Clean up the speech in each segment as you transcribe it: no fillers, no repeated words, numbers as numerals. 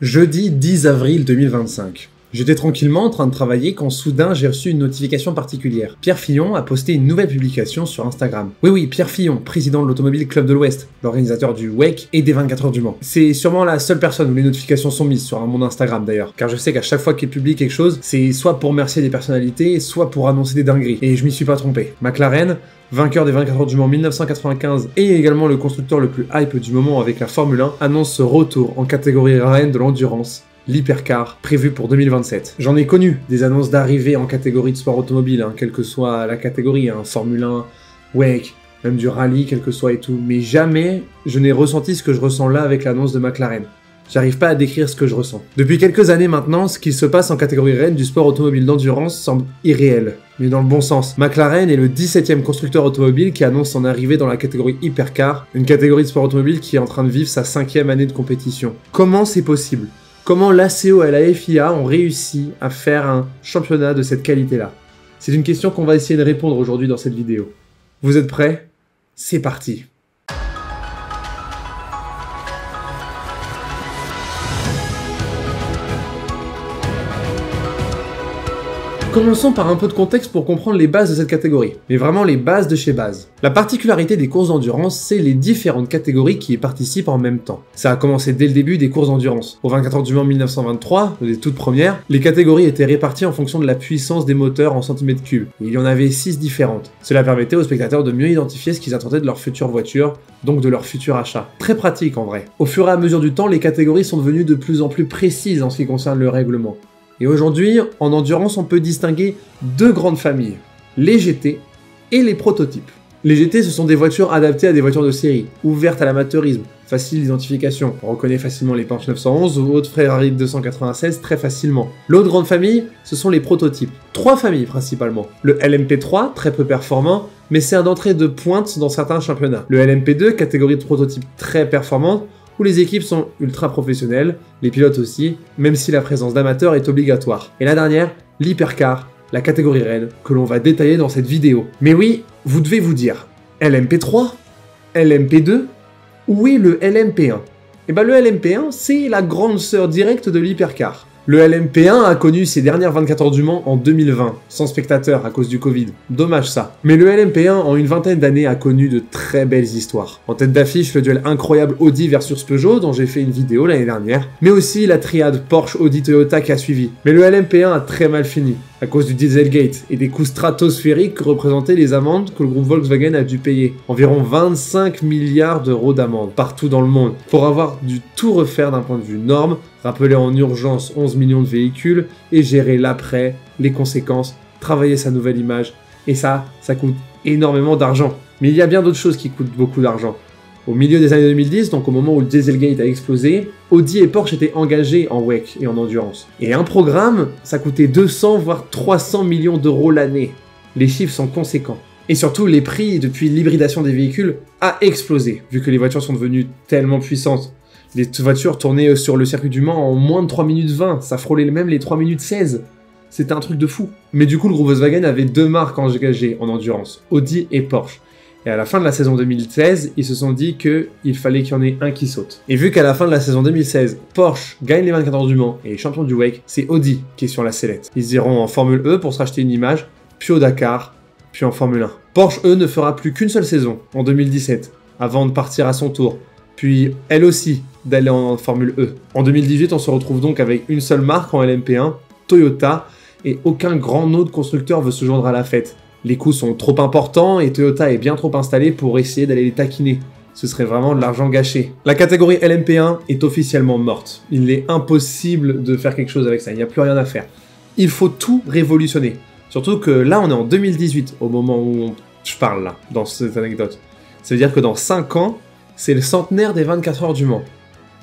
Jeudi 10 avril 2025. J'étais tranquillement en train de travailler quand soudain j'ai reçu une notification particulière. Pierre Fillon a posté une nouvelle publication sur Instagram. Oui, Pierre Fillon, président de l'Automobile Club de l'Ouest, l'organisateur du WEC et des 24 heures du Mans. C'est sûrement la seule personne où les notifications sont mises sur mon Instagram d'ailleurs, car je sais qu'à chaque fois qu'il publie quelque chose, c'est soit pour remercier des personnalités, soit pour annoncer des dingueries. Et je m'y suis pas trompé. McLaren, vainqueur des 24 heures du Mans 1995 et également le constructeur le plus hype du moment avec la Formule 1, annonce ce retour en catégorie reine de l'endurance, l'Hypercar, prévu pour 2027. J'en ai connu des annonces d'arrivée en catégorie de sport automobile, quelle que soit la catégorie, Formule 1, WEC, même du rallye, quel que soit et tout, mais jamais je n'ai ressenti ce que je ressens là avec l'annonce de McLaren. J'arrive pas à décrire ce que je ressens. Depuis quelques années maintenant, ce qui se passe en catégorie reine du sport automobile d'endurance semble irréel, mais dans le bon sens. McLaren est le 17e constructeur automobile qui annonce son arrivée dans la catégorie Hypercar, une catégorie de sport automobile qui est en train de vivre sa 5e année de compétition. Comment c'est possible ? Comment l'ACO et la FIA ont réussi à faire un championnat de cette qualité-là? C'est une question qu'on va essayer de répondre aujourd'hui dans cette vidéo. Vous êtes prêts? C'est parti! Commençons par un peu de contexte pour comprendre les bases de cette catégorie, mais vraiment les bases de chez base. La particularité des courses d'endurance, c'est les différentes catégories qui y participent en même temps. Ça a commencé dès le début des courses d'endurance. Au 24 heures du Mans 1923, les toutes premières, les catégories étaient réparties en fonction de la puissance des moteurs en centimètres cubes. Et il y en avait 6 différentes. Cela permettait aux spectateurs de mieux identifier ce qu'ils attendaient de leur future voiture, donc de leur futur achat. Très pratique en vrai. Au fur et à mesure du temps, les catégories sont devenues de plus en plus précises en ce qui concerne le règlement. Et aujourd'hui, en endurance, on peut distinguer deux grandes familles, les GT et les prototypes. Les GT, ce sont des voitures adaptées à des voitures de série, ouvertes à l'amateurisme, facile d'identification. On reconnaît facilement les Porsche 911 ou autres Ferrari 296 très facilement. L'autre grande famille, ce sont les prototypes. Trois familles principalement. Le LMP3, très peu performant, mais c'est un entrée de pointe dans certains championnats. Le LMP2, catégorie de prototypes très performante, où les équipes sont ultra professionnelles, les pilotes aussi, même si la présence d'amateurs est obligatoire. Et la dernière, l'Hypercar, la catégorie reine, que l'on va détailler dans cette vidéo. Mais oui, vous devez vous dire, LMP3, LMP2, où est le LMP1? Eh ben le LMP1, c'est la grande sœur directe de l'Hypercar. Le LMP1 a connu ses dernières 24 heures du Mans en 2020, sans spectateurs à cause du Covid. Dommage ça. Mais le LMP1, en une vingtaine d'années, a connu de très belles histoires. En tête d'affiche, le duel incroyable Audi versus Peugeot, dont j'ai fait une vidéo l'année dernière, mais aussi la triade Porsche, Audi, Toyota qui a suivi. Mais le LMP1 a très mal fini, à cause du Dieselgate et des coûts stratosphériques que représentaient les amendes que le groupe Volkswagen a dû payer. Environ 25 milliards d'euros d'amendes, partout dans le monde, pour avoir dû tout refaire d'un point de vue norme, rappeler en urgence 11 millions de véhicules et gérer l'après, les conséquences, travailler sa nouvelle image. Et ça coûte énormément d'argent. Mais il y a bien d'autres choses qui coûtent beaucoup d'argent. Au milieu des années 2010, donc au moment où le Dieselgate a explosé, Audi et Porsche étaient engagés en WEC et en endurance. Et un programme, ça coûtait 200 voire 300 millions d'euros l'année. Les chiffres sont conséquents. Et surtout, les prix depuis l'hybridation des véhicules a explosé, vu que les voitures sont devenues tellement puissantes. Les voitures tournaient sur le circuit du Mans en moins de 3 minutes 20, ça frôlait même les 3 minutes 16. C'était un truc de fou. Mais du coup, le groupe Volkswagen avait deux marques engagées en endurance, Audi et Porsche. Et à la fin de la saison 2016, ils se sont dit qu'il fallait qu'il y en ait un qui saute. Et vu qu'à la fin de la saison 2016, Porsche gagne les 24 heures du Mans et est champion du WEC, c'est Audi qui est sur la sellette. Ils iront en Formule E pour se racheter une image, puis au Dakar, puis en Formule 1. Porsche, eux, ne fera plus qu'une seule saison, en 2017, avant de partir à son tour. Puis, elle aussi, d'aller en Formule E. En 2018, on se retrouve donc avec une seule marque en LMP1, Toyota, et aucun grand autre constructeur veut se joindre à la fête. Les coûts sont trop importants et Toyota est bien trop installé pour essayer d'aller les taquiner. Ce serait vraiment de l'argent gâché. La catégorie LMP1 est officiellement morte. Il est impossible de faire quelque chose avec ça, il n'y a plus rien à faire. Il faut tout révolutionner. Surtout que là, on est en 2018, au moment où je parle là, dans cette anecdote. Ça veut dire que dans 5 ans, c'est le centenaire des 24 heures du Mans.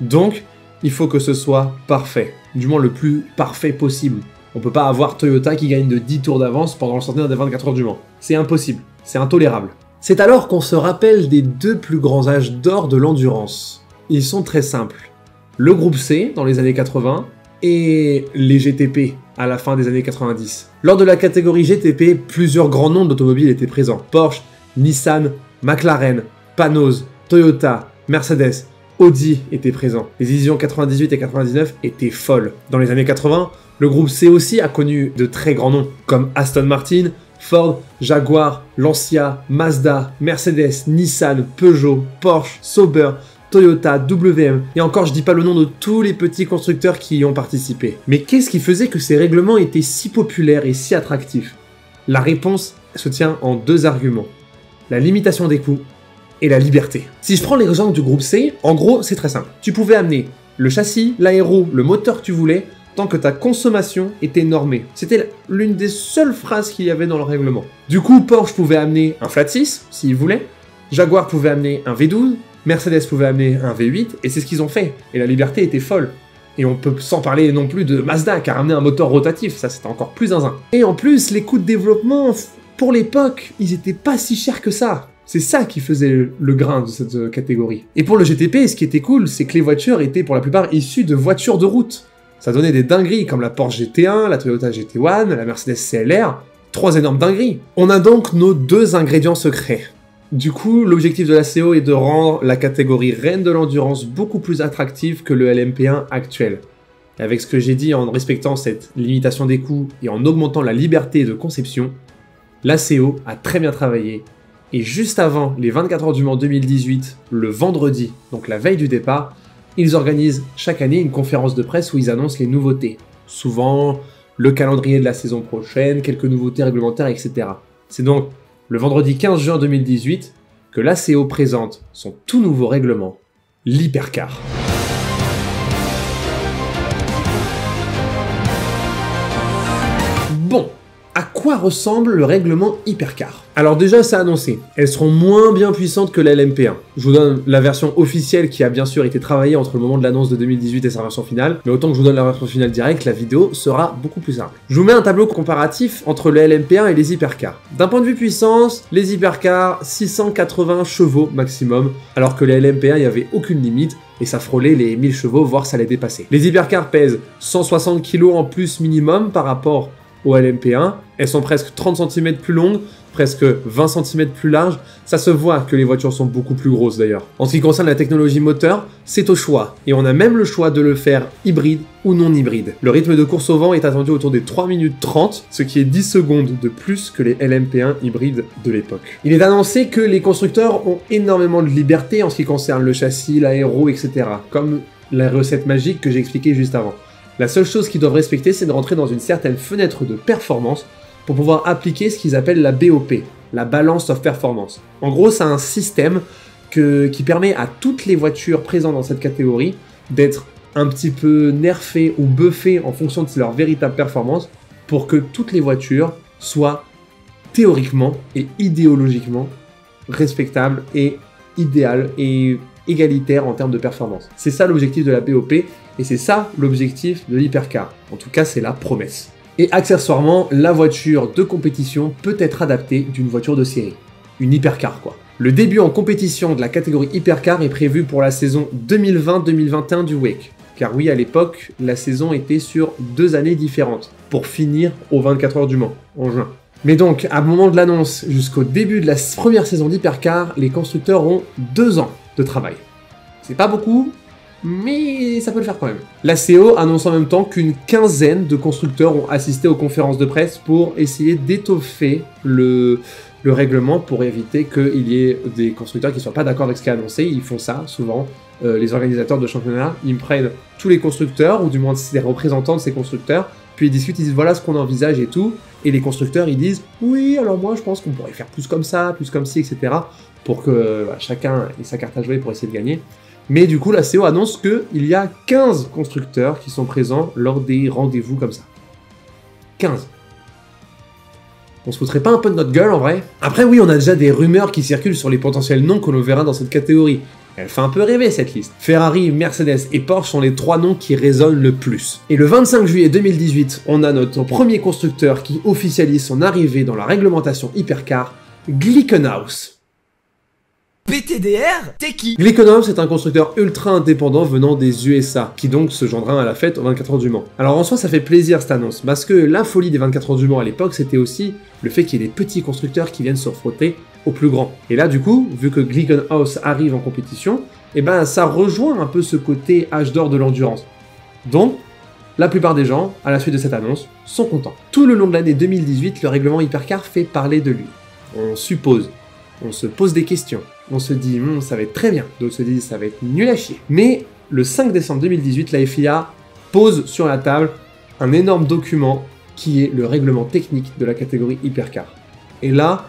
Donc, il faut que ce soit parfait. Du moins le plus parfait possible. On peut pas avoir Toyota qui gagne de 10 tours d'avance pendant le centenaire des 24 heures du Mans. C'est impossible. C'est intolérable. C'est alors qu'on se rappelle des deux plus grands âges d'or de l'endurance. Ils sont très simples. Le groupe C, dans les années 80, et les GTP, à la fin des années 90. Lors de la catégorie GTP, plusieurs grands noms d'automobiles étaient présents. Porsche, Nissan, McLaren, Panoz, Toyota, Mercedes, Audi était présent. Les éditions 98 et 99 étaient folles. Dans les années 80, le groupe C aussi a connu de très grands noms, comme Aston Martin, Ford, Jaguar, Lancia, Mazda, Mercedes, Nissan, Peugeot, Porsche, Sauber, Toyota, WM, et encore je dis pas le nom de tous les petits constructeurs qui y ont participé. Mais qu'est-ce qui faisait que ces règlements étaient si populaires et si attractifs? La réponse se tient en deux arguments. La limitation des coûts et la liberté. Si je prends l'exemple du groupe C, en gros c'est très simple. Tu pouvais amener le châssis, l'aéro, le moteur que tu voulais, tant que ta consommation était normée. C'était l'une des seules phrases qu'il y avait dans le règlement. Du coup, Porsche pouvait amener un flat 6, s'il voulait, Jaguar pouvait amener un V12, Mercedes pouvait amener un V8, et c'est ce qu'ils ont fait. Et la liberté était folle. Et on peut sans parler non plus de Mazda qui a ramené un moteur rotatif, ça c'était encore plus zinzin. Et en plus, les coûts de développement, pour l'époque, ils étaient pas si chers que ça. C'est ça qui faisait le grain de cette catégorie. Et pour le GTP, ce qui était cool, c'est que les voitures étaient pour la plupart issues de voitures de route. Ça donnait des dingueries comme la Porsche GT1, la Toyota GT1, la Mercedes CLR, 3 énormes dingueries. On a donc nos deux ingrédients secrets. Du coup, l'objectif de la CO est de rendre la catégorie reine de l'endurance beaucoup plus attractive que le LMP1 actuel. Et avec ce que j'ai dit en respectant cette limitation des coûts et en augmentant la liberté de conception, la CO a très bien travaillé. Et juste avant les 24 heures du Mans 2018, le vendredi, donc la veille du départ, ils organisent chaque année une conférence de presse où ils annoncent les nouveautés. Souvent, le calendrier de la saison prochaine, quelques nouveautés réglementaires, etc. C'est donc le vendredi 15 juin 2018 que la CO présente son tout nouveau règlement, l'Hypercar. Bon, à quoi ressemble le règlement Hypercar? Alors déjà, c'est annoncé, elles seront moins bien puissantes que la LMP1. Je vous donne la version officielle qui a bien sûr été travaillée entre le moment de l'annonce de 2018 et sa version finale, mais autant que je vous donne la version finale directe, la vidéo sera beaucoup plus simple. Je vous mets un tableau comparatif entre le LMP1 et les Hypercars. D'un point de vue puissance, les Hypercars, 680 chevaux maximum, alors que les LMP1, il n'y avait aucune limite, et ça frôlait les 1000 chevaux, voire ça les dépassait. Les Hypercars pèsent 160 kg en plus minimum par rapport au LMP1, elles sont presque 30 cm plus longues, presque 20 cm plus larges, ça se voit que les voitures sont beaucoup plus grosses d'ailleurs. En ce qui concerne la technologie moteur, c'est au choix, et on a même le choix de le faire hybride ou non hybride. Le rythme de course au vent est attendu autour des 3 minutes 30, ce qui est 10 secondes de plus que les LMP1 hybrides de l'époque. Il est annoncé que les constructeurs ont énormément de liberté en ce qui concerne le châssis, l'aéro, etc. Comme la recette magique que j'ai expliquée juste avant. La seule chose qu'ils doivent respecter, c'est de rentrer dans une certaine fenêtre de performance pour pouvoir appliquer ce qu'ils appellent la BOP, la Balance of Performance. En gros, c'est un système qui permet à toutes les voitures présentes dans cette catégorie d'être un petit peu nerfées ou buffées en fonction de leur véritable performance pour que toutes les voitures soient théoriquement et idéologiquement respectables et idéales et égalitaires en termes de performance. C'est ça l'objectif de la BOP et c'est ça l'objectif de l'Hypercar. En tout cas, c'est la promesse. Et accessoirement, la voiture de compétition peut être adaptée d'une voiture de série. Une Hypercar quoi. Le début en compétition de la catégorie Hypercar est prévu pour la saison 2020-2021 du WEC. Car oui, à l'époque, la saison était sur 2 années différentes, pour finir aux 24 heures du Mans, en juin. Mais donc, à un moment de l'annonce jusqu'au début de la première saison d'Hypercar, les constructeurs ont 2 ans de travail. C'est pas beaucoup, mais ça peut le faire quand même. La CO annonce en même temps qu'une quinzaine de constructeurs ont assisté aux conférences de presse pour essayer d'étoffer le règlement pour éviter qu'il y ait des constructeurs qui ne soient pas d'accord avec ce qui est annoncé. Ils font ça souvent, les organisateurs de championnat, ils prennent tous les constructeurs, ou du moins des représentants de ces constructeurs, puis ils discutent, ils disent voilà ce qu'on envisage et tout, et les constructeurs ils disent oui alors moi je pense qu'on pourrait faire plus comme ça, plus comme ci, etc. pour que chacun ait sa carte à jouer pour essayer de gagner. Mais du coup, la CO annonce qu'il y a 15 constructeurs qui sont présents lors des rendez-vous comme ça. 15. On se foutrait pas un peu de notre gueule en vrai? Après oui, on a déjà des rumeurs qui circulent sur les potentiels noms que l'on verra dans cette catégorie. Elle fait un peu rêver cette liste. Ferrari, Mercedes et Porsche sont les 3 noms qui résonnent le plus. Et le 25 juillet 2018, on a notre premier constructeur qui officialise son arrivée dans la réglementation Hypercar, Glickenhaus. PTDR? T'es qui? Glickenhaus est un constructeur ultra indépendant venant des USA, qui donc se joindra à la fête aux 24 heures du Mans. Alors en soi ça fait plaisir cette annonce, parce que la folie des 24 heures du Mans à l'époque c'était aussi le fait qu'il y ait des petits constructeurs qui viennent se frotter au plus grand. Et là, du coup, vu que Glickenhaus arrive en compétition, et ben ça rejoint un peu ce côté âge d'or de l'endurance. Donc, la plupart des gens, à la suite de cette annonce, sont contents. Tout le long de l'année 2018, le règlement Hypercar fait parler de lui. On suppose, on se pose des questions, on se dit « ça va être très bien », d'autres se disent « ça va être nul à chier ». Mais le 5 décembre 2018, la FIA pose sur la table un énorme document qui est le règlement technique de la catégorie Hypercar. Et là,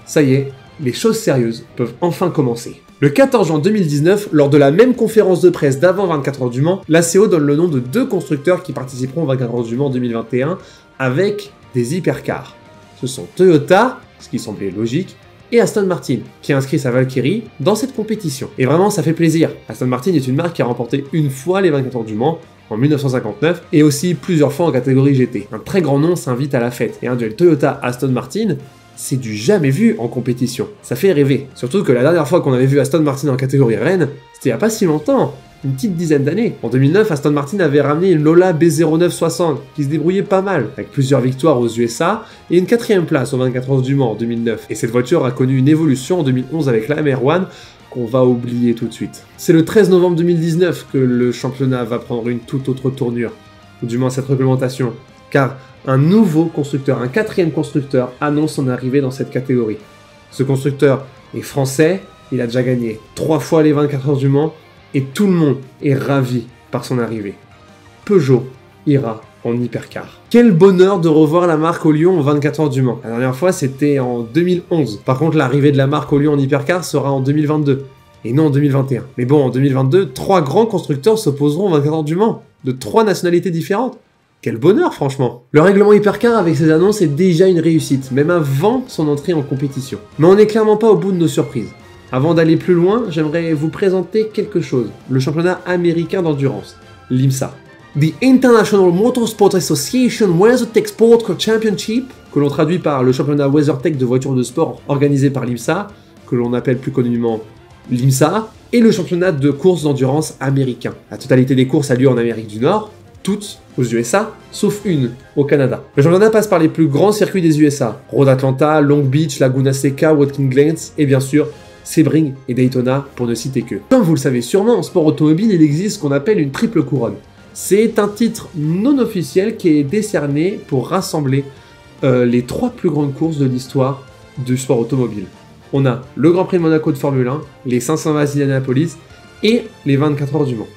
ça y est, les choses sérieuses peuvent enfin commencer. Le 14 juin 2019, lors de la même conférence de presse d'avant 24 heures du Mans, l'ACO donne le nom de 2 constructeurs qui participeront aux 24 heures du Mans 2021 avec des hypercars. Ce sont Toyota, ce qui semblait logique, et Aston Martin, qui a inscrit sa Valkyrie dans cette compétition. Et vraiment, ça fait plaisir. Aston Martin est une marque qui a remporté une fois les 24 heures du Mans, en 1959, et aussi plusieurs fois en catégorie GT. Un très grand nom s'invite à la fête, et un duel Toyota-Aston Martin, c'est du jamais vu en compétition. Ça fait rêver. Surtout que la dernière fois qu'on avait vu Aston Martin en catégorie Rennes, c'était il n'y a pas si longtemps, une petite dizaine d'années. En 2009, Aston Martin avait ramené une Lola B0960, qui se débrouillait pas mal, avec plusieurs victoires aux USA, et une 4ème place aux 24 heures du Mans en 2009. Et cette voiture a connu une évolution en 2011 avec la MR1, qu'on va oublier tout de suite. C'est le 13 novembre 2019 que le championnat va prendre une toute autre tournure, ou du moins cette réglementation, car un nouveau constructeur, un 4ème constructeur, annonce son arrivée dans cette catégorie. Ce constructeur est français, il a déjà gagné 3 fois les 24 heures du Mans, et tout le monde est ravi par son arrivée. Peugeot ira en hypercar. Quel bonheur de revoir la marque au Lyon aux 24 heures du Mans. La dernière fois, c'était en 2011. Par contre, l'arrivée de la marque au Lyon en hypercar sera en 2022, et non en 2021. Mais bon, en 2022, 3 grands constructeurs s'opposeront aux 24 heures du Mans, de 3 nationalités différentes. Quel bonheur, franchement. Le règlement Hypercar avec ses annonces est déjà une réussite, même avant son entrée en compétition. Mais on n'est clairement pas au bout de nos surprises. Avant d'aller plus loin, j'aimerais vous présenter quelque chose. Le championnat américain d'endurance, l'IMSA. The International Motorsport Association WeatherTech Sport Car Championship, que l'on traduit par le championnat WeatherTech de voitures de sport organisé par l'IMSA, que l'on appelle plus communément l'IMSA, et le championnat de course d'endurance américain. La totalité des courses a lieu en Amérique du Nord, toutes aux USA, sauf une au Canada. Le championnat passe par les plus grands circuits des USA, Road Atlanta, Long Beach, Laguna Seca, Watkins Glen et bien sûr Sebring et Daytona pour ne citer que. Comme vous le savez sûrement, en sport automobile, il existe ce qu'on appelle une triple couronne. C'est un titre non officiel qui est décerné pour rassembler les 3 plus grandes courses de l'histoire du sport automobile. On a le Grand Prix de Monaco de Formule 1, les 520 d'Indianapolis et les 24 heures du Mans.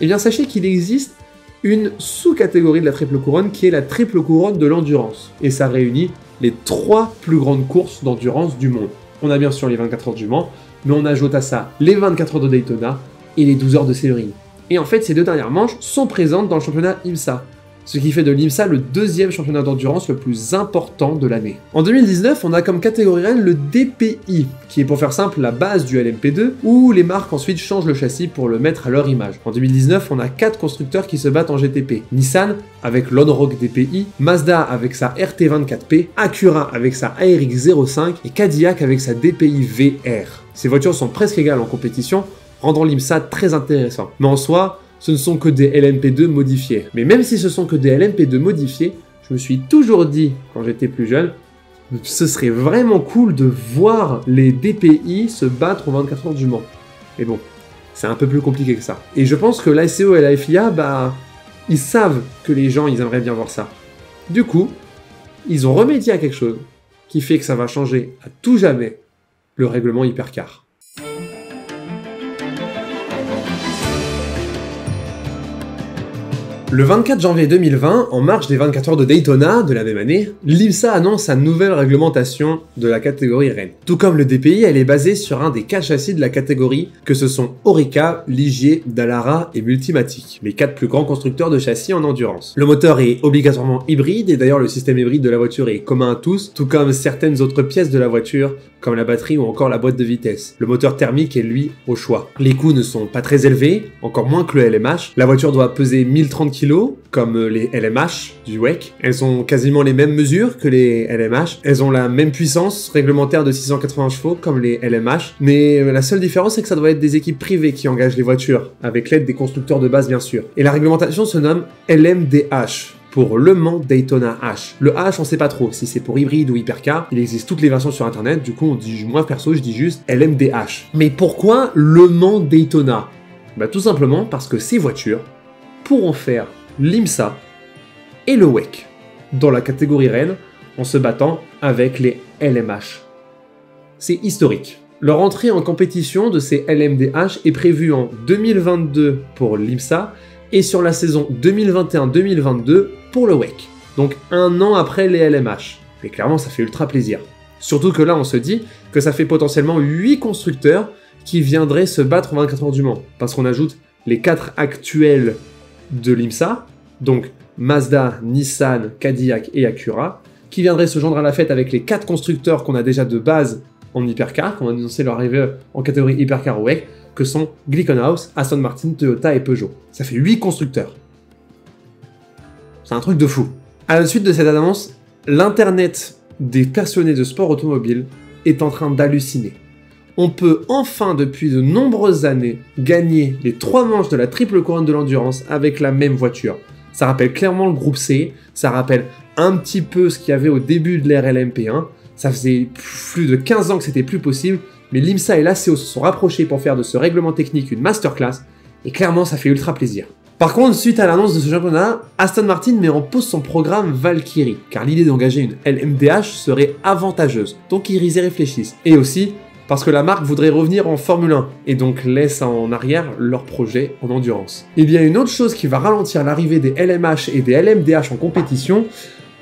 Eh bien sachez qu'il existe une sous-catégorie de la triple couronne qui est la triple couronne de l'endurance. Et ça réunit les 3 plus grandes courses d'endurance du monde. On a bien sûr les 24 heures du Mans, mais on ajoute à ça les 24 heures de Daytona et les 12 heures de Sebring. Et en fait, ces 2 dernières manches sont présentes dans le championnat IMSA, ce qui fait de l'IMSA le 2e championnat d'endurance le plus important de l'année. En 2019, on a comme catégorie reine le DPI, qui est pour faire simple la base du LMP2, où les marques ensuite changent le châssis pour le mettre à leur image. En 2019, on a 4 constructeurs qui se battent en GTP. Nissan avec l'Onrock DPI, Mazda avec sa RT24P, Acura avec sa ARX05 et Cadillac avec sa DPI VR. Ces voitures sont presque égales en compétition, rendant l'IMSA très intéressant. Mais en soi, ce ne sont que des LMP2 modifiés. Mais même si ce sont que des LMP2 modifiés, je me suis toujours dit, quand j'étais plus jeune, ce serait vraiment cool de voir les DPI se battre aux 24 heures du Mans. Mais bon, c'est un peu plus compliqué que ça. Et je pense que l'ACO et la FIA, ils savent que les gens, ils aimeraient bien voir ça. Du coup, ils ont remédié à quelque chose qui fait que ça va changer à tout jamais le règlement Hypercar. Le 24 janvier 2020, en marge des 24 heures de Daytona de la même année, l'IMSA annonce sa nouvelle réglementation de la catégorie Rennes. Tout comme le DPI, elle est basée sur un des 4 châssis de la catégorie, que ce sont Orica, Ligier, Dallara et Multimatic, les 4 plus grands constructeurs de châssis en endurance. Le moteur est obligatoirement hybride, et d'ailleurs le système hybride de la voiture est commun à tous, tout comme certaines autres pièces de la voiture, comme la batterie ou encore la boîte de vitesse. Le moteur thermique est lui au choix. Les coûts ne sont pas très élevés, encore moins que le LMH. La voiture doit peser 1030 kg, comme les LMH du WEC. Elles ont quasiment les mêmes mesures que les LMH. Elles ont la même puissance réglementaire de 680 chevaux comme les LMH. Mais la seule différence, c'est que ça doit être des équipes privées qui engagent les voitures, avec l'aide des constructeurs de base bien sûr. Et la réglementation se nomme LMDH, pour Le Mans Daytona H. Le H, on sait pas trop si c'est pour hybride ou hypercar. Il existe toutes les versions sur internet, du coup, moi perso, je dis juste LMDH. Mais pourquoi Le Mans Daytona? Bah tout simplement parce que ces voitures pourront faire l'IMSA et le WEC dans la catégorie reine en se battant avec les LMH. C'est historique. Leur entrée en compétition de ces LMDH est prévue en 2022 pour l'IMSA et sur la saison 2021-2022 pour le WEC. Donc un an après les LMH. Et clairement ça fait ultra plaisir. Surtout que là on se dit que ça fait potentiellement 8 constructeurs qui viendraient se battre en 24 heures du Mans. Parce qu'on ajoute les 4 actuels de l'IMSA, donc Mazda, Nissan, Cadillac et Acura, qui viendraient se joindre à la fête avec les 4 constructeurs qu'on a déjà de base en hypercar, qu'on a annoncé leur arrivée en catégorie hypercar ou WEC, que sont Glickenhaus, Aston Martin, Toyota et Peugeot. Ça fait 8 constructeurs. C'est un truc de fou. À la suite de cette annonce, l'internet des passionnés de sport automobile est en train d'halluciner. On peut enfin, depuis de nombreuses années, gagner les 3 manches de la triple couronne de l'endurance avec la même voiture. Ça rappelle clairement le groupe C, ça rappelle un petit peu ce qu'il y avait au début de l'ère LMP1. Ça faisait plus de 15 ans que c'était plus possible, mais l'IMSA et l'ACO se sont rapprochés pour faire de ce règlement technique une masterclass, et clairement ça fait ultra plaisir. Par contre, suite à l'annonce de ce championnat, Aston Martin met en pause son programme Valkyrie, car l'idée d'engager une LMDH serait avantageuse, donc ils y réfléchissent. Et aussi, parce que la marque voudrait revenir en Formule 1, et donc laisse en arrière leur projet en endurance. Il y a une autre chose qui va ralentir l'arrivée des LMH et des LMDH en compétition,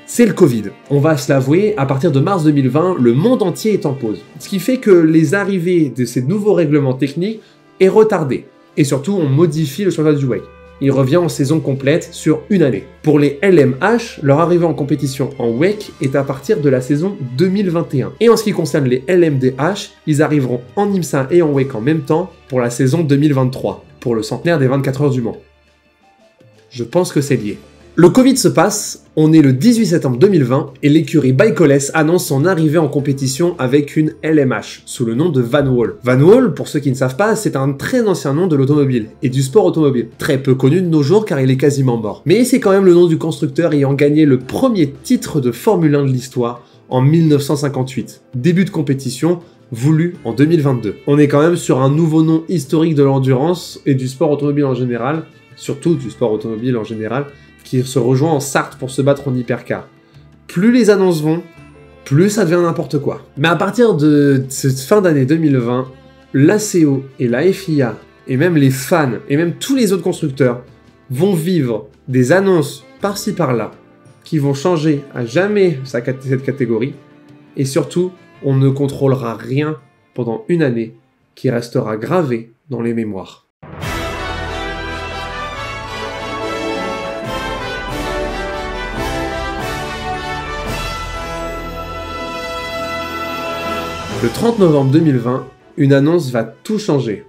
c'est le Covid. On va se l'avouer, à partir de mars 2020, le monde entier est en pause. Ce qui fait que les arrivées de ces nouveaux règlements techniques est retardée. Et surtout, on modifie le championnat du WEC. Il revient en saison complète sur une année. Pour les LMH, leur arrivée en compétition en WEC est à partir de la saison 2021. Et en ce qui concerne les LMDH, ils arriveront en IMSA et en WEC en même temps pour la saison 2023, pour le centenaire des 24 heures du Mans. Je pense que c'est lié. Le Covid se passe, on est le 18 septembre 2020 et l'écurie Bike-OLS annonce son arrivée en compétition avec une LMH, sous le nom de Van Wall. Van Wall, pour ceux qui ne savent pas, c'est un très ancien nom de l'automobile et du sport automobile, très peu connu de nos jours car il est quasiment mort. Mais c'est quand même le nom du constructeur ayant gagné le premier titre de Formule 1 de l'histoire en 1958. Début de compétition, voulu en 2022. On est quand même sur un nouveau nom historique de l'endurance et du sport automobile en général, surtout du sport automobile en général, qui se rejoint en Sarthe pour se battre en hypercar. Plus les annonces vont, plus ça devient n'importe quoi. Mais à partir de cette fin d'année 2020, l'ACO et la FIA, et même les fans, et même tous les autres constructeurs, vont vivre des annonces par-ci par-là, qui vont changer à jamais cette catégorie, et surtout, on ne contrôlera rien pendant une année qui restera gravé dans les mémoires. Le 30 novembre 2020, une annonce va tout changer.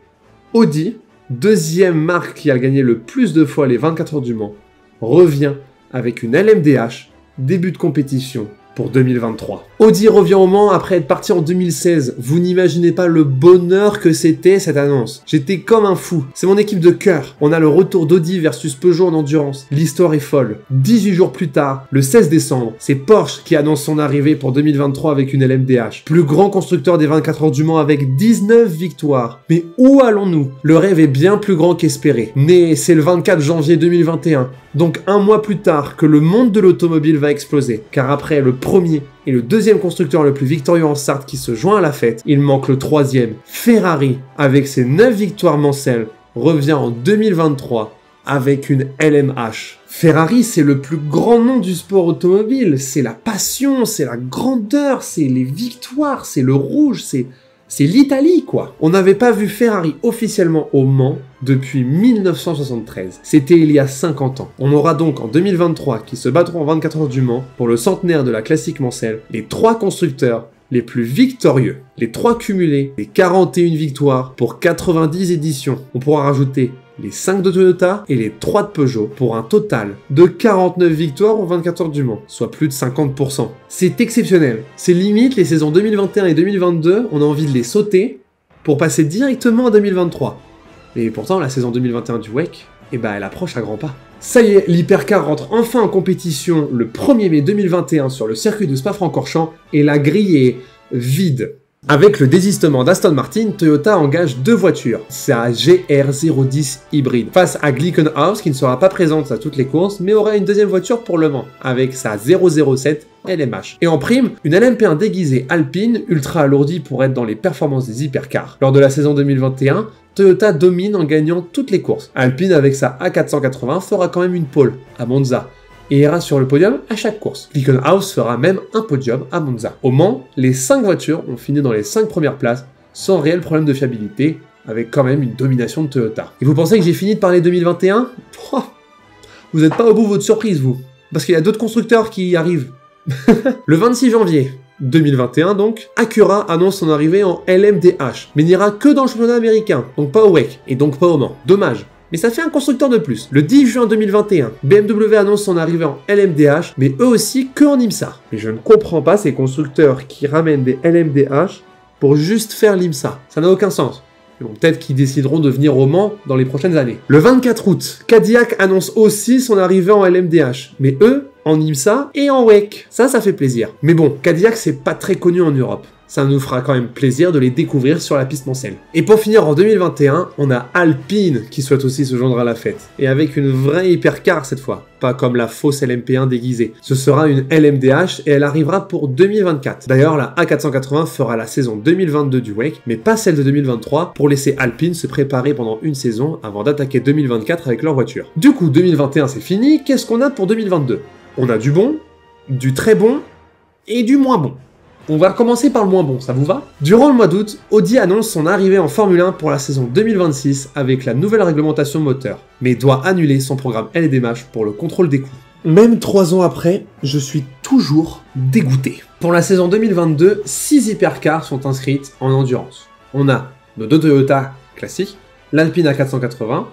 Audi, deuxième marque qui a gagné le plus de fois les 24 heures du Mans, revient avec une LMDH, début de compétition pour 2023. Audi revient au Mans après être parti en 2016. Vous n'imaginez pas le bonheur que c'était cette annonce. J'étais comme un fou. C'est mon équipe de cœur. On a le retour d'Audi versus Peugeot en endurance. L'histoire est folle. 18 jours plus tard, le 16 décembre, c'est Porsche qui annonce son arrivée pour 2023 avec une LMDH. Plus grand constructeur des 24 heures du Mans avec 19 victoires. Mais où allons-nous? Le rêve est bien plus grand qu'espéré. Mais c'est le 24 janvier 2021. Donc un mois plus tard que le monde de l'automobile va exploser. Car après le premier et le deuxième constructeur le plus victorieux en Sarthe qui se joint à la fête, il manque le troisième. Ferrari, avec ses 9 victoires mancelles, revient en 2023 avec une LMH. Ferrari, c'est le plus grand nom du sport automobile. C'est la passion, c'est la grandeur, c'est les victoires, c'est le rouge, c'est l'Italie, quoi. On n'avait pas vu Ferrari officiellement au Mans depuis 1973. C'était il y a 50 ans. On aura donc en 2023, qui se battront en 24 heures du Mans, pour le centenaire de la classique mancelle, les 3 constructeurs les plus victorieux. Les 3 cumulés, les 41 victoires pour 90 éditions. On pourra rajouter les 5 de Toyota et les 3 de Peugeot pour un total de 49 victoires en 24 heures du Mans, soit plus de 50%. C'est exceptionnel. C'est limite les saisons 2021 et 2022, on a envie de les sauter pour passer directement à 2023. Et pourtant, la saison 2021 du WEC, elle approche à grands pas. Ça y est, l'Hypercar rentre enfin en compétition le 1er mai 2021 sur le circuit de Spa-Francorchamps et la grille est vide. Avec le désistement d'Aston Martin, Toyota engage 2 voitures, sa GR010 hybride, face à Glickenhaus qui ne sera pas présente à toutes les courses, mais aura une deuxième voiture pour Le Mans, avec sa 007 LMH. Et en prime, une LMP1 déguisée Alpine, ultra alourdie pour être dans les performances des hypercars. Lors de la saison 2021, Toyota domine en gagnant toutes les courses. Alpine avec sa A480 fera quand même une pole à Monza, et ira sur le podium à chaque course. Glickenhaus fera même un podium à Monza. Au Mans, les 5 voitures ont fini dans les 5 premières places, sans réel problème de fiabilité, avec quand même une domination de Toyota. Et vous pensez que j'ai fini de parler 2021 ? Vous n'êtes pas au bout de votre surprise, vous. Parce qu'il y a d'autres constructeurs qui arrivent. Le 26 janvier 2021 donc, Acura annonce son arrivée en LMDH, mais n'ira que dans le championnat américain, donc pas au WEC, et donc pas au Mans. Dommage. Mais ça fait un constructeur de plus. Le 10 juin 2021, BMW annonce son arrivée en LMDH, mais eux aussi que en IMSA. Mais je ne comprends pas ces constructeurs qui ramènent des LMDH pour juste faire l'IMSA. Ça n'a aucun sens. Mais bon, peut-être qu'ils décideront de venir au Mans dans les prochaines années. Le 24 août, Cadillac annonce aussi son arrivée en LMDH, mais eux, en IMSA et en WEC. Ça fait plaisir. Mais bon, Cadillac c'est pas très connu en Europe. Ça nous fera quand même plaisir de les découvrir sur la piste Mansell. Et pour finir, en 2021, on a Alpine qui souhaite aussi se joindre à la fête. Et avec une vraie hypercar cette fois, pas comme la fausse LMP1 déguisée. Ce sera une LMDH et elle arrivera pour 2024. D'ailleurs, la A480 fera la saison 2022 du WEC, mais pas celle de 2023, pour laisser Alpine se préparer pendant une saison avant d'attaquer 2024 avec leur voiture. Du coup, 2021 c'est fini, qu'est-ce qu'on a pour 2022 ? On a du bon, du très bon et du moins bon. On va commencer par le moins bon, ça vous va ? Durant le mois d'août, Audi annonce son arrivée en Formule 1 pour la saison 2026 avec la nouvelle réglementation moteur, mais doit annuler son programme LDMH pour le contrôle des coûts. Même 3 ans après, je suis toujours dégoûté. Pour la saison 2022, 6 hypercars sont inscrites en endurance. On a nos 2 Toyota classiques, l'Alpine A480,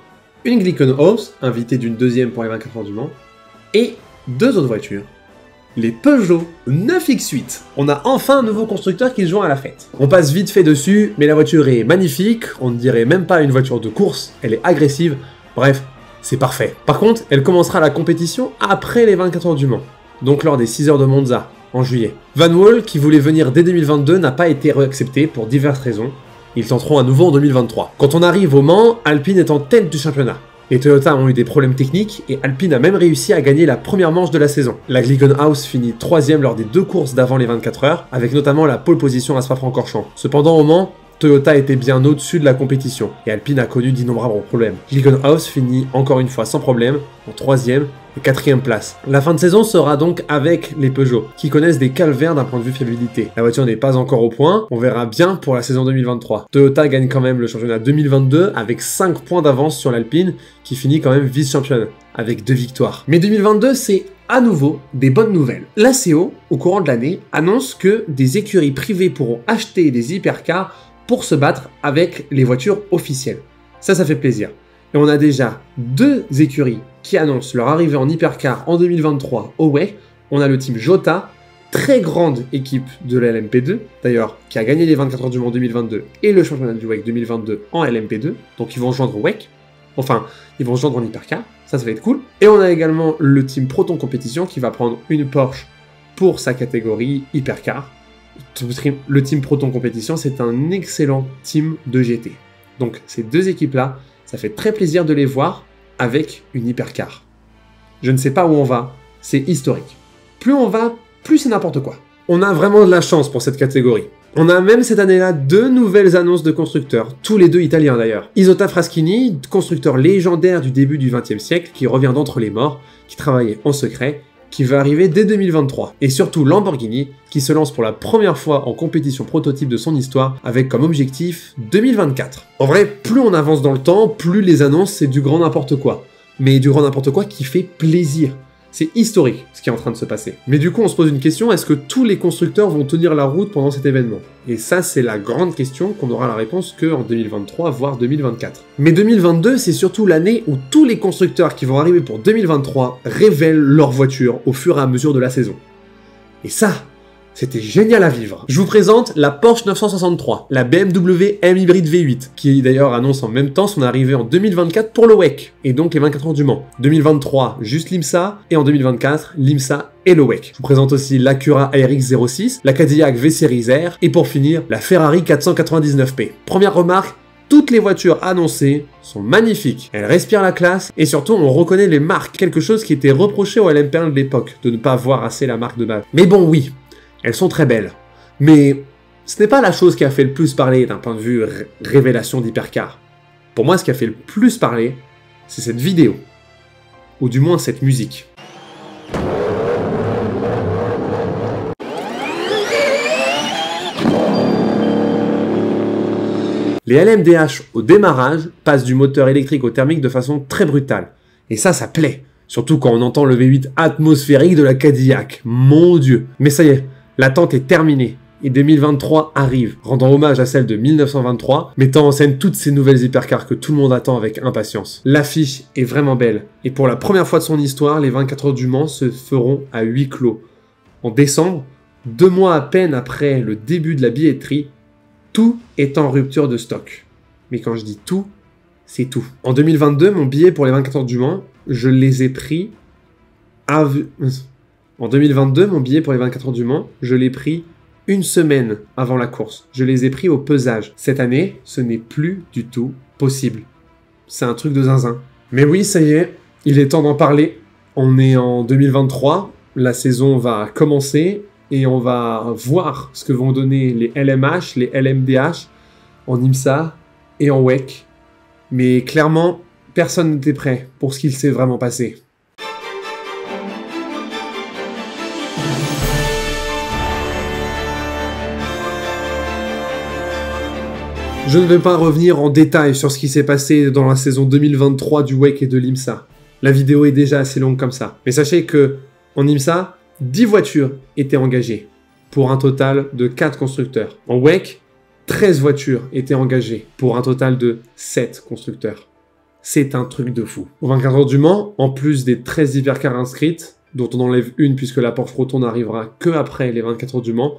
une Glickenhaus, invitée d'une deuxième pour les 24 heures du Mans, et 2 autres voitures. Les Peugeot 9X8. On a enfin un nouveau constructeur qui se joint à la fête. On passe vite fait dessus, mais la voiture est magnifique, on ne dirait même pas une voiture de course, elle est agressive, bref, c'est parfait. Par contre, elle commencera la compétition après les 24 heures du Mans, donc lors des 6 heures de Monza, en juillet. Van Wall, qui voulait venir dès 2022, n'a pas été réaccepté pour diverses raisons. Ils tenteront à nouveau en 2023. Quand on arrive au Mans, Alpine est en tête du championnat. Les Toyota ont eu des problèmes techniques et Alpine a même réussi à gagner la première manche de la saison. La Glickenhaus finit 3ème lors des 2 courses d'avant les 24 heures, avec notamment la pole position à Spa-Francorchamps. Cependant au Mans, Toyota était bien au-dessus de la compétition, et Alpine a connu d'innombrables problèmes. Glickenhaus finit encore une fois sans problème, en 3ème et 4ème place. La fin de saison sera donc avec les Peugeot, qui connaissent des calvaires d'un point de vue fiabilité. La voiture n'est pas encore au point, on verra bien pour la saison 2023. Toyota gagne quand même le championnat 2022 avec 5 points d'avance sur l'Alpine, qui finit quand même vice-championne, avec 2 victoires. Mais 2022, c'est à nouveau des bonnes nouvelles. L'ACO, au courant de l'année, annonce que des écuries privées pourront acheter des hypercars pour se battre avec les voitures officielles. Ça fait plaisir. Et on a déjà 2 écuries qui annoncent leur arrivée en hypercar en 2023 au WEC. On a le team Jota, très grande équipe de la LMP2, d'ailleurs, qui a gagné les 24 heures du Mans 2022 et le championnat du WEC 2022 en LMP2, donc ils vont joindre au WEC. Enfin, ils vont joindre en hypercar, ça va être cool. Et on a également le team Proton Competition qui va prendre une Porsche pour sa catégorie hypercar. Le team Proton Competition, c'est un excellent team de GT. Donc ces 2 équipes-là, ça fait très plaisir de les voir avec une hypercar. Je ne sais pas où on va, c'est historique. Plus on va, plus c'est n'importe quoi. On a vraiment de la chance pour cette catégorie. On a même cette année-là 2 nouvelles annonces de constructeurs, tous les 2 italiens d'ailleurs. Isotta Fraschini, constructeur légendaire du début du XXe siècle, qui revient d'entre les morts, qui travaillait en secret, qui va arriver dès 2023. Et surtout Lamborghini, qui se lance pour la première fois en compétition prototype de son histoire, avec comme objectif 2024. En vrai, plus on avance dans le temps, plus les annonces c'est du grand n'importe quoi. Mais du grand n'importe quoi qui fait plaisir. C'est historique ce qui est en train de se passer. Mais du coup, on se pose une question, est-ce que tous les constructeurs vont tenir la route pendant cet événement? Et ça, c'est la grande question qu'on aura la réponse que en 2023, voire 2024. Mais 2022, c'est surtout l'année où tous les constructeurs qui vont arriver pour 2023 révèlent leur voiture au fur et à mesure de la saison. Et ça, C'était génial à vivre. Je vous présente la Porsche 963, la BMW M Hybrid V8, qui d'ailleurs annonce en même temps son arrivée en 2024 pour le WEC, et donc les 24 heures du Mans. 2023, juste l'IMSA, et en 2024, l'IMSA et le WEC. Je vous présente aussi l'Acura ARX 06, la Cadillac V-Series R, et pour finir, la Ferrari 499P. Première remarque, toutes les voitures annoncées sont magnifiques. Elles respirent la classe et surtout on reconnaît les marques, quelque chose qui était reproché au LMP1 de l'époque, de ne pas voir assez la marque de base. Mais bon oui, elles sont très belles. Mais ce n'est pas la chose qui a fait le plus parler d'un point de vue révélation d'hypercar. Pour moi, ce qui a fait le plus parler, c'est cette vidéo. Ou du moins cette musique. Les LMDH au démarrage passent du moteur électrique au thermique de façon très brutale. Et ça plaît. Surtout quand on entend le V8 atmosphérique de la Cadillac. Mon Dieu. Mais ça y est, l'attente est terminée. Et 2023 arrive, rendant hommage à celle de 1923, mettant en scène toutes ces nouvelles hypercars que tout le monde attend avec impatience. L'affiche est vraiment belle. Et pour la première fois de son histoire, les 24 heures du Mans se feront à huis clos. En décembre, 2 mois à peine après le début de la billetterie, tout est en rupture de stock. Mais quand je dis tout, c'est tout. En 2022, mon billet pour les 24 heures du Mans, je les ai pris En 2022, mon billet pour les 24 heures du Mans, je l'ai pris une semaine avant la course. Je les ai pris au pesage. Cette année, ce n'est plus du tout possible. C'est un truc de zinzin. Mais oui, ça y est, il est temps d'en parler. On est en 2023, la saison va commencer et on va voir ce que vont donner les LMH, les LMDH en IMSA et en WEC. Mais clairement, personne n'était prêt pour ce qu'il s'est vraiment passé. Je ne vais pas revenir en détail sur ce qui s'est passé dans la saison 2023 du WEC et de l'IMSA. La vidéo est déjà assez longue comme ça. Mais sachez que en IMSA, 10 voitures étaient engagées, pour un total de 4 constructeurs. En WEC, 13 voitures étaient engagées, pour un total de 7 constructeurs. C'est un truc de fou. Au 24 heures du Mans, en plus des 13 hypercars inscrites, dont on enlève une puisque la Porsche Proton n'arrivera que après les 24 heures du Mans,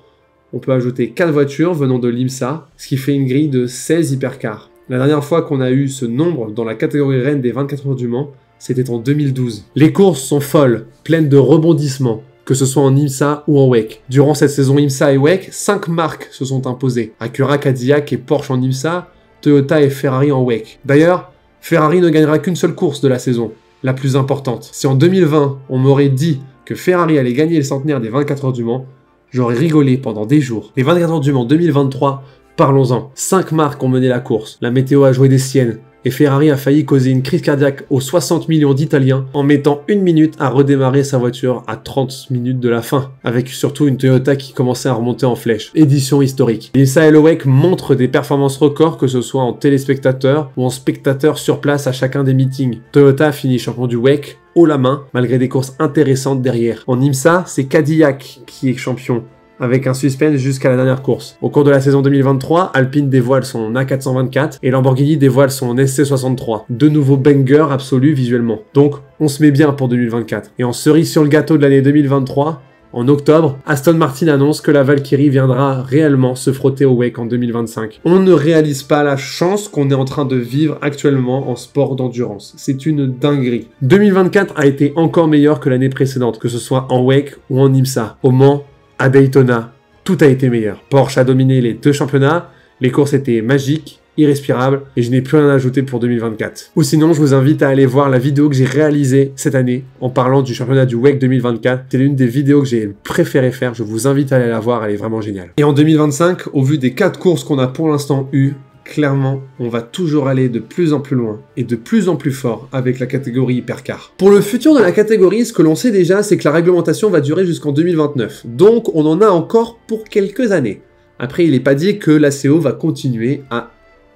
on peut ajouter 4 voitures venant de l'IMSA, ce qui fait une grille de 16 hypercars. La dernière fois qu'on a eu ce nombre dans la catégorie reine des 24 heures du Mans, c'était en 2012. Les courses sont folles, pleines de rebondissements, que ce soit en IMSA ou en WEC. Durant cette saison IMSA et WEC, 5 marques se sont imposées. Acura, Cadillac et Porsche en IMSA, Toyota et Ferrari en WEC. D'ailleurs, Ferrari ne gagnera qu'une seule course de la saison, la plus importante. Si en 2020, on m'aurait dit que Ferrari allait gagner le centenaire des 24 heures du Mans, j'aurais rigolé pendant des jours. Les 24 heures du Mans 2023, parlons-en. 5 marques ont mené la course. La météo a joué des siennes. Et Ferrari a failli causer une crise cardiaque aux 60 millions d'Italiens en mettant 1 minute à redémarrer sa voiture à 30 minutes de la fin. Avec surtout une Toyota qui commençait à remonter en flèche. Édition historique. L'IMSA et le WEC montrent des performances records, que ce soit en téléspectateurs ou en spectateurs sur place à chacun des meetings. Toyota finit champion du WEC haut la main, malgré des courses intéressantes derrière. En IMSA, c'est Cadillac qui est champion, avec un suspense jusqu'à la dernière course. Au cours de la saison 2023, Alpine dévoile son A424 et Lamborghini dévoile son SC63. Deux nouveaux bangers absolus visuellement. Donc, on se met bien pour 2024. Et en cerise sur le gâteau de l'année 2023, en octobre, Aston Martin annonce que la Valkyrie viendra réellement se frotter au WEC en 2025. On ne réalise pas la chance qu'on est en train de vivre actuellement en sport d'endurance. C'est une dinguerie. 2024 a été encore meilleur que l'année précédente, que ce soit en WEC ou en IMSA. Au Mans, à Daytona, tout a été meilleur. Porsche a dominé les 2 championnats, les courses étaient magiques, irrespirables, et je n'ai plus rien à ajouter pour 2024. Ou sinon, je vous invite à aller voir la vidéo que j'ai réalisée cette année en parlant du championnat du WEC 2024. C'est l'une des vidéos que j'ai préféré faire, je vous invite à aller la voir, elle est vraiment géniale. Et en 2025, au vu des 4 courses qu'on a pour l'instant eues, clairement, on va toujours aller de plus en plus loin et de plus en plus fort avec la catégorie hypercar. Pour le futur de la catégorie, ce que l'on sait déjà, c'est que la réglementation va durer jusqu'en 2029. Donc, on en a encore pour quelques années. Après, il n'est pas dit que l'ACO va continuer à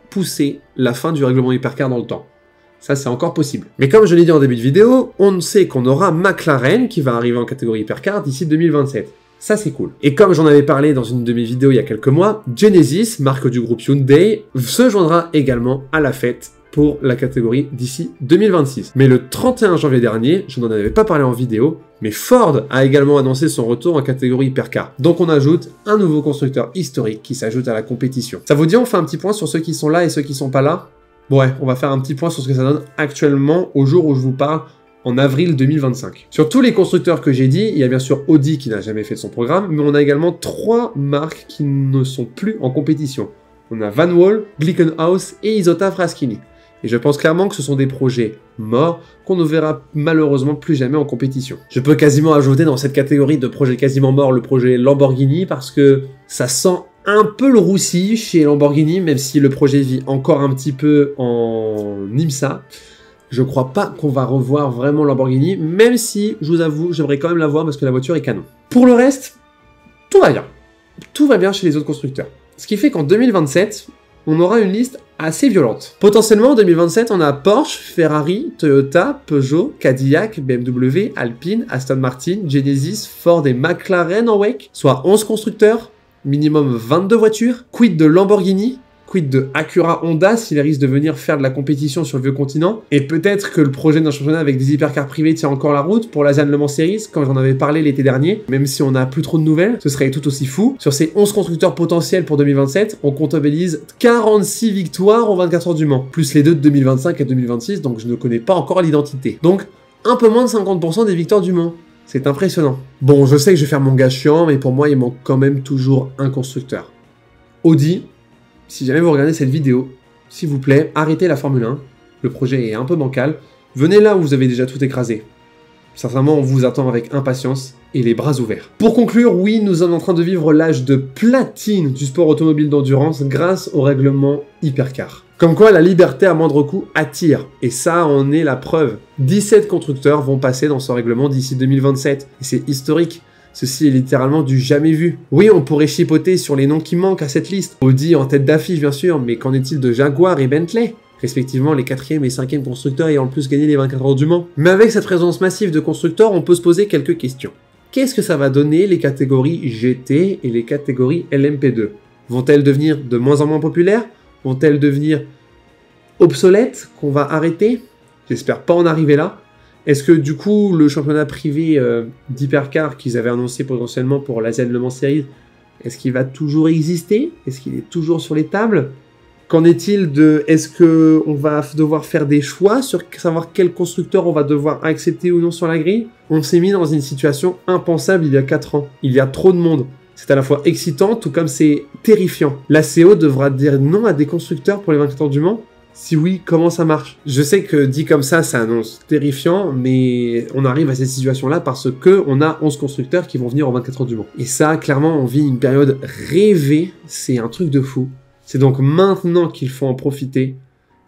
pousser la fin du règlement hypercar dans le temps. Ça, c'est encore possible. Mais comme je l'ai dit en début de vidéo, on sait qu'on aura McLaren qui va arriver en catégorie hypercar d'ici 2027. Ça, c'est cool. Et comme j'en avais parlé dans une de mes vidéos il y a quelques mois, Genesis, marque du groupe Hyundai, se joindra également à la fête pour la catégorie d'ici 2026. Mais le 31 janvier dernier, je n'en avais pas parlé en vidéo, mais Ford a également annoncé son retour en catégorie hypercar. Donc on ajoute un nouveau constructeur historique qui s'ajoute à la compétition. Ça vous dit, on fait un petit point sur ceux qui sont là et ceux qui sont pas là? Ouais, on va faire un petit point sur ce que ça donne actuellement au jour où je vous parle, en avril 2025. Sur tous les constructeurs que j'ai dit, il y a bien sûr Audi qui n'a jamais fait son programme, mais on a également 3 marques qui ne sont plus en compétition. On a Van Wall, Glickenhaus et Isota Fraschini. Et je pense clairement que ce sont des projets morts qu'on ne verra malheureusement plus jamais en compétition. Je peux quasiment ajouter dans cette catégorie de projets quasiment morts le projet Lamborghini parce que ça sent un peu le roussi chez Lamborghini, même si le projet vit encore un petit peu en IMSA. Je crois pas qu'on va revoir vraiment Lamborghini, même si, je vous avoue, j'aimerais quand même la voir parce que la voiture est canon. Pour le reste, tout va bien. Tout va bien chez les autres constructeurs. Ce qui fait qu'en 2027, on aura une liste assez violente. Potentiellement, en 2027, on a Porsche, Ferrari, Toyota, Peugeot, Cadillac, BMW, Alpine, Aston Martin, Genesis, Ford et McLaren en wake, soit 11 constructeurs, minimum 22 voitures. Quid de Lamborghini? Quid de Acura Honda s'il risque de venir faire de la compétition sur le vieux continent? Et peut-être que le projet d'un championnat avec des hypercars privés tient encore la route pour la ZAN Le Mans Series, quand j'en avais parlé l'été dernier. Même si on n'a plus trop de nouvelles, ce serait tout aussi fou. Sur ces 11 constructeurs potentiels pour 2027, on comptabilise 46 victoires en 24 heures du Mans, plus les deux de 2025 et 2026, donc je ne connais pas encore l'identité. Donc, un peu moins de 50% des victoires du Mans. C'est impressionnant. Bon, je sais que je vais faire mon gars chiant, mais pour moi, il manque quand même toujours un constructeur. Audi. Si jamais vous regardez cette vidéo, s'il vous plaît, arrêtez la Formule 1. Le projet est un peu bancal. Venez là où vous avez déjà tout écrasé. Sincèrement, on vous attend avec impatience et les bras ouverts. Pour conclure, oui, nous sommes en train de vivre l'âge de platine du sport automobile d'endurance grâce au règlement hypercar. Comme quoi, la liberté à moindre coût attire. Et ça en est la preuve. 17 constructeurs vont passer dans ce règlement d'ici 2027. Et c'est historique. Ceci est littéralement du jamais vu. Oui, on pourrait chipoter sur les noms qui manquent à cette liste. Audi en tête d'affiche, bien sûr, mais qu'en est-il de Jaguar et Bentley? Respectivement les 4e et 5e constructeurs ayant le plus gagné les 24 heures du Mans. Mais avec cette présence massive de constructeurs, on peut se poser quelques questions. Qu'est-ce que ça va donner les catégories GT et les catégories LMP2? Vont-elles devenir de moins en moins populaires? Vont-elles devenir obsolètes, qu'on va arrêter? J'espère pas en arriver là. Est-ce que du coup, le championnat privé d'hypercar qu'ils avaient annoncé potentiellement pour la ZAN Le Mans Series, est-ce qu'il va toujours exister? Est-ce qu'il est toujours sur les tables? Qu'en est-il de... Est-ce qu'on va devoir faire des choix sur savoir quel constructeur on va devoir accepter ou non sur la grille? On s'est mis dans une situation impensable il y a 4 ans. Il y a trop de monde. C'est à la fois excitant, tout comme c'est terrifiant. La CO devra dire non à des constructeurs pour les 24 heures du Mans? Si oui, comment ça marche? Je sais que dit comme ça annonce terrifiant, mais on arrive à cette situation-là parce que on a 11 constructeurs qui vont venir en 24 heures du Mans. Et ça, clairement, on vit une période rêvée, c'est un truc de fou. C'est donc maintenant qu'il faut en profiter,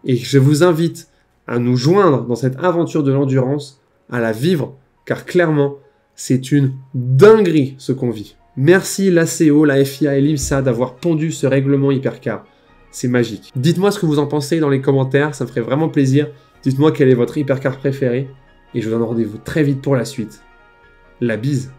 et je vous invite à nous joindre dans cette aventure de l'endurance, à la vivre, car clairement, c'est une dinguerie ce qu'on vit. Merci l'ACO, la FIA et l'IMSA d'avoir pondu ce règlement hypercar. C'est magique. Dites-moi ce que vous en pensez dans les commentaires, ça me ferait vraiment plaisir. Dites-moi quel est votre hypercar préféré. Et je vous donne rendez-vous très vite pour la suite. La bise.